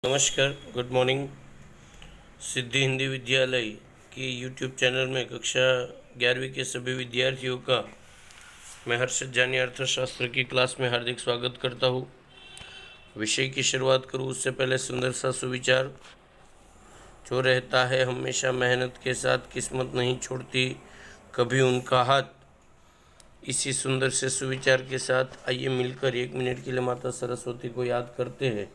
नमस्कार, good morning. सिद्धि हिंदी विद्यालय की यूट्यूब चैनल में कक्षा 11वीं के सभी विद्यार्थियों का मैं हर्षद जानी अर्थशास्त्र की क्लास में हार्दिक स्वागत करता हूँ। विषय की शुरुआत करूँ उससे पहले सुंदर सा सुविचार। जो रहता है हमेशा मेहनत के साथ, किस्मत नहीं छोड़ती कभी उनका हाथ। इसी सुंदर से सुविचार के साथ आइए मिलकर 1 मिनट के लिए माता सरस्वती को याद करते हैं।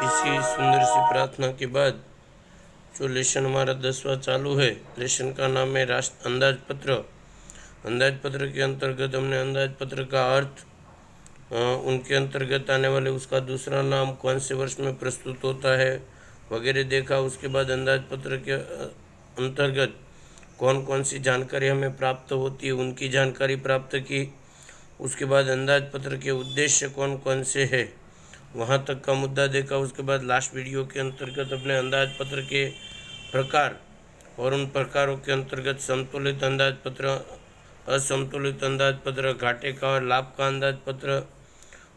इसी सुंदर सी प्रार्थना के बाद जो लेसन हमारा 10वां चालू है, लेसन का नाम है राष्ट्र अंदाज पत्र। अंदाज पत्र के अंतर्गत हमने अंदाज पत्र का अर्थ, उनके अंतर्गत आने वाले उसका दूसरा नाम, कौन से वर्ष में प्रस्तुत होता है वगैरह देखा। उसके बाद अंदाज पत्र के अंतर्गत कौन कौन सी जानकारी हमें प्राप्त होती है उनकी जानकारी प्राप्त की। उसके बाद अंदाज पत्र के उद्देश्य कौन कौन से है वहाँ तक का मुद्दा देखा। उसके बाद लास्ट वीडियो के अंतर्गत अपने अंदाज पत्र के प्रकार और उन प्रकारों के अंतर्गत संतुलित अंदाज पत्र, असंतुलित अंदाज पत्र, घाटे का और लाभ का अंदाज पत्र,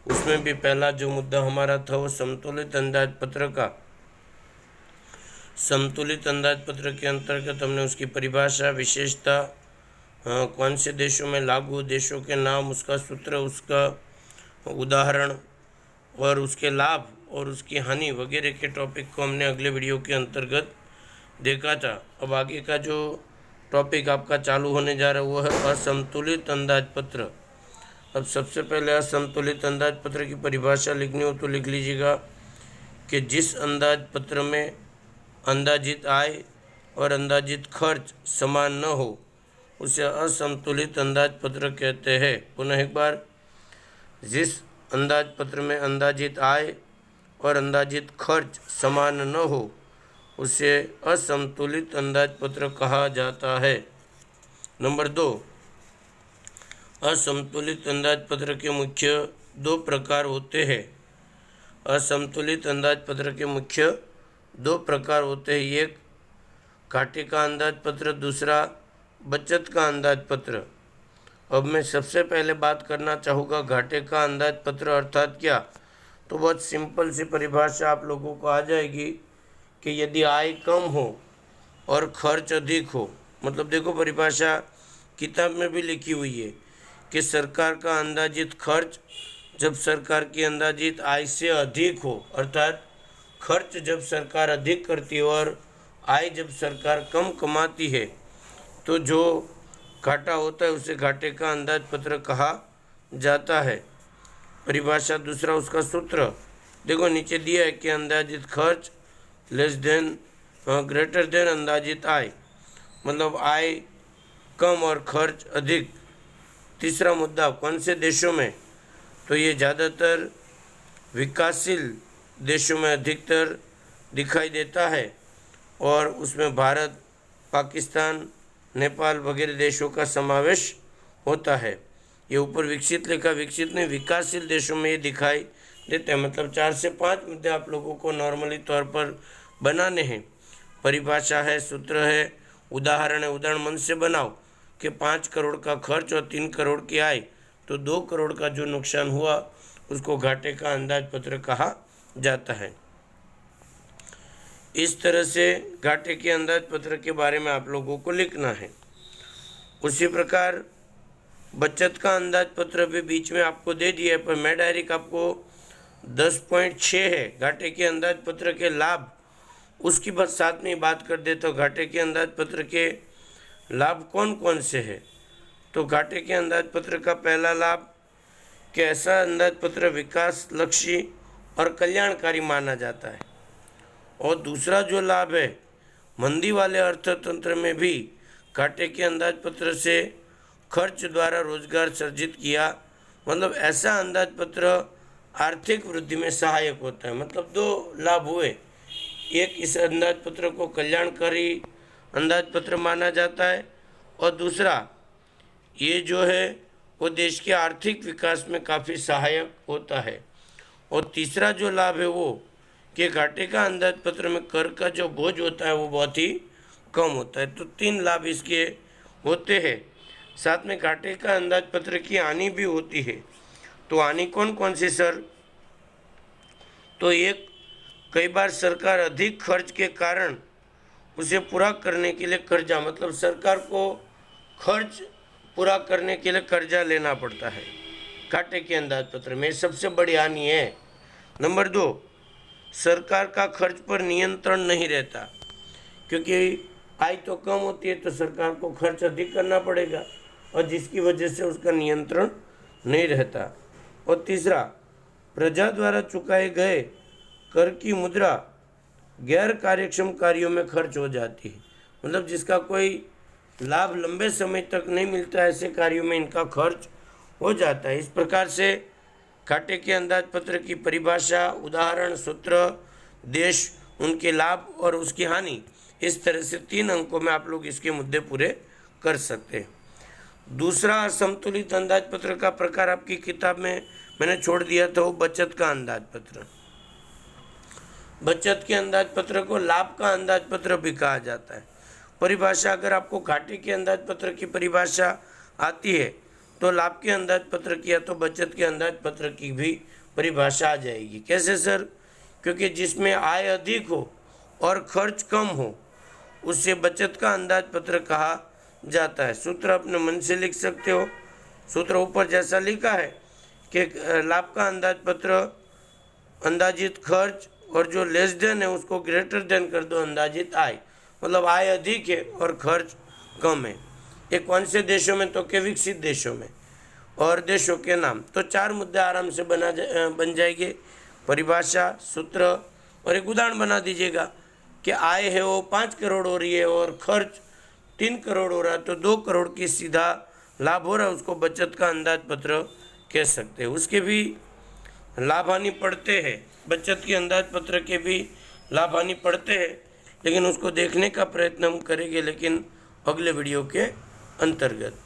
उसमें भी पहला जो मुद्दा हमारा था वो संतुलित अंदाज पत्र का। संतुलित अंदाज पत्र के अंतर्गत हमने उसकी परिभाषा, विशेषता, कौन से देशों में लागू, देशों के नाम, उसका सूत्र, उसका उदाहरण और उसके लाभ और उसकी हानि वगैरह के टॉपिक को हमने अगले वीडियो के अंतर्गत देखा था। अब आगे का जो टॉपिक आपका चालू होने जा रहा है वो है असंतुलित अंदाज पत्र। अब सबसे पहले असंतुलित अंदाज पत्र की परिभाषा लिखनी हो तो लिख लीजिएगा कि जिस अंदाज पत्र में अंदाजित आय और अंदाजित खर्च समान न हो उसे असंतुलित अंदाज पत्र कहते हैं। पुनः एक बार, जिस अंदाज पत्र में अंदाजित आय और अंदाजित खर्च समान न हो उसे असंतुलित अंदाज पत्र कहा जाता है। नंबर 2, असंतुलित अंदाज पत्र के मुख्य 2 प्रकार होते हैं। असंतुलित अंदाज पत्र के मुख्य 2 प्रकार होते हैं। एक घाटे का अंदाज पत्र, दूसरा बचत का अंदाज पत्र। अब मैं सबसे पहले बात करना चाहूँगा घाटे का अंदाज पत्र अर्थात क्या। तो बहुत सिंपल सी परिभाषा आप लोगों को आ जाएगी कि यदि आय कम हो और खर्च अधिक हो, मतलब देखो परिभाषा किताब में भी लिखी हुई है कि सरकार का अंदाजित खर्च जब सरकार की अंदाजित आय से अधिक हो, अर्थात खर्च जब सरकार अधिक करती है और आय जब सरकार कम कमाती है तो जो घाटा होता है उसे घाटे का अंदाज पत्र कहा जाता है। परिभाषा दूसरा, उसका सूत्र देखो नीचे दिया है कि अंदाजित खर्च लेस देन ग्रेटर देन अंदाजित आय, मतलब आय कम और खर्च अधिक। तीसरा मुद्दा, कौन से देशों में, तो ये ज़्यादातर विकासशील देशों में अधिकतर दिखाई देता है और उसमें भारत, पाकिस्तान, नेपाल वगैरह देशों का समावेश होता है। ये ऊपर विकसित लिखा, विकसित नहीं, विकासशील देशों में ये दिखाई देते हैं। मतलब 4 से 5 मुद्दे आप लोगों को नॉर्मली तौर पर बनाने हैं। परिभाषा है, सूत्र है, उदाहरण है। उदाहरण मन से बनाओ कि 5 करोड़ का खर्च और 3 करोड़ की आय, तो 2 करोड़ का जो नुकसान हुआ उसको घाटे का अंदाज पत्र कहा जाता है। इस तरह से घाटे के अंदाजपत्र के बारे में आप लोगों को लिखना है। उसी प्रकार बचत का अंदाजपत्र भी बीच में आपको दे दिया है, पर मैं डायरेक्ट आपको 10.6 है घाटे के अंदाजपत्र के लाभ, उसकी बस साथ में ही बात कर देता हूँ। घाटे के अंदाजपत्र के लाभ कौन कौन से हैं? तो घाटे के अंदाजपत्र का पहला लाभ कि ऐसा अंदाजपत्र विकास लक्ष्य और कल्याणकारी माना जाता है। और दूसरा जो लाभ है, मंदी वाले अर्थतंत्र में भी घाटे के अंदाजपत्र से खर्च द्वारा रोजगार सर्जित किया, मतलब ऐसा अंदाजपत्र आर्थिक वृद्धि में सहायक होता है। मतलब दो लाभ हुए, एक इस अंदाजपत्र को कल्याणकारी अंदाजपत्र माना जाता है, और दूसरा ये जो है वो देश के आर्थिक विकास में काफ़ी सहायक होता है। और तीसरा जो लाभ है वो कि घाटे का अंदाजपत्र में कर का जो बोझ होता है वो बहुत ही कम होता है। तो 3 लाभ इसके होते हैं। साथ में घाटे का अंदाजपत्र की हानि भी होती है। तो हानि कौन कौन सी सर? तो एक, कई बार सरकार अधिक खर्च के कारण उसे पूरा करने के लिए कर्जा, मतलब सरकार को खर्च पूरा करने के लिए कर्जा लेना पड़ता है घाटे के अंदाजपत्र में, सबसे बड़ी हानि है। नंबर 2, सरकार का खर्च पर नियंत्रण नहीं रहता, क्योंकि आय तो कम होती है तो सरकार को खर्च अधिक करना पड़ेगा, और जिसकी वजह से उसका नियंत्रण नहीं रहता। और तीसरा, प्रजा द्वारा चुकाए गए कर की मुद्रा गैर कार्यक्षम कार्यों में खर्च हो जाती है, मतलब जिसका कोई लाभ लंबे समय तक नहीं मिलता, ऐसे कार्यों में इनका खर्च हो जाता है। इस प्रकार से घाटे के अंदाजपत्र की परिभाषा, उदाहरण, सूत्र, देश, उनके लाभ और उसकी हानि, इस तरह से 3 अंकों में आप लोग इसके मुद्दे पूरे कर सकते हैं। दूसरा असंतुलित अंदाजपत्र का प्रकार आपकी किताब में मैंने छोड़ दिया था, वो बचत का अंदाजपत्र। बचत के अंदाजपत्र को लाभ का अंदाजपत्र भी कहा जाता है। परिभाषा, अगर आपको घाटे के अंदाजपत्र की परिभाषा आती है तो लाभ के अंदाजपत्र की या तो बचत के अंदाजपत्र की भी परिभाषा आ जाएगी। कैसे सर? क्योंकि जिसमें आय अधिक हो और खर्च कम हो उससे बचत का अंदाजपत्र कहा जाता है। सूत्र अपने मन से लिख सकते हो। सूत्र ऊपर जैसा लिखा है कि लाभ का अंदाजपत्र अंदाजित खर्च और जो लेस देन है उसको ग्रेटर देन कर दो अंदाजित आय, मतलब आय अधिक है और खर्च कम है। ये कौन से देशों में? तो के विकसित देशों में। और देशों के नाम, तो 4 मुद्दे आराम से बन जाएंगे। परिभाषा, सूत्र और एक उदाहरण बना दीजिएगा कि आय है वो 5 करोड़ हो रही है और खर्च 3 करोड़ हो रहा है, तो 2 करोड़ की सीधा लाभ हो रहा है, उसको बचत का अंदाजपत्र कह सकते हैं। उसके भी लाभ हानि पड़ते हैं, बचत के अंदाजपत्र के भी लाभ हानि पड़ते हैं, लेकिन उसको देखने का प्रयत्न हम करेंगे, लेकिन अगले वीडियो के अंतर्गत।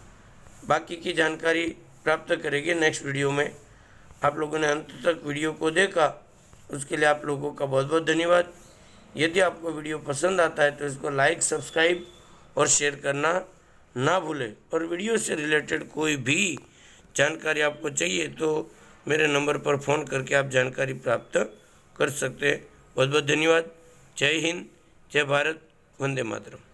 बाकी की जानकारी प्राप्त करेंगे नेक्स्ट वीडियो में। आप लोगों ने अंत तक वीडियो को देखा, उसके लिए आप लोगों का बहुत बहुत धन्यवाद। यदि आपको वीडियो पसंद आता है तो इसको लाइक, सब्सक्राइब और शेयर करना ना भूलें। और वीडियो से रिलेटेड कोई भी जानकारी आपको चाहिए तो मेरे नंबर पर फ़ोन करके आप जानकारी प्राप्त कर सकते हैं। बहुत बहुत धन्यवाद। जय हिंद, जय भारत, वंदे मातरम।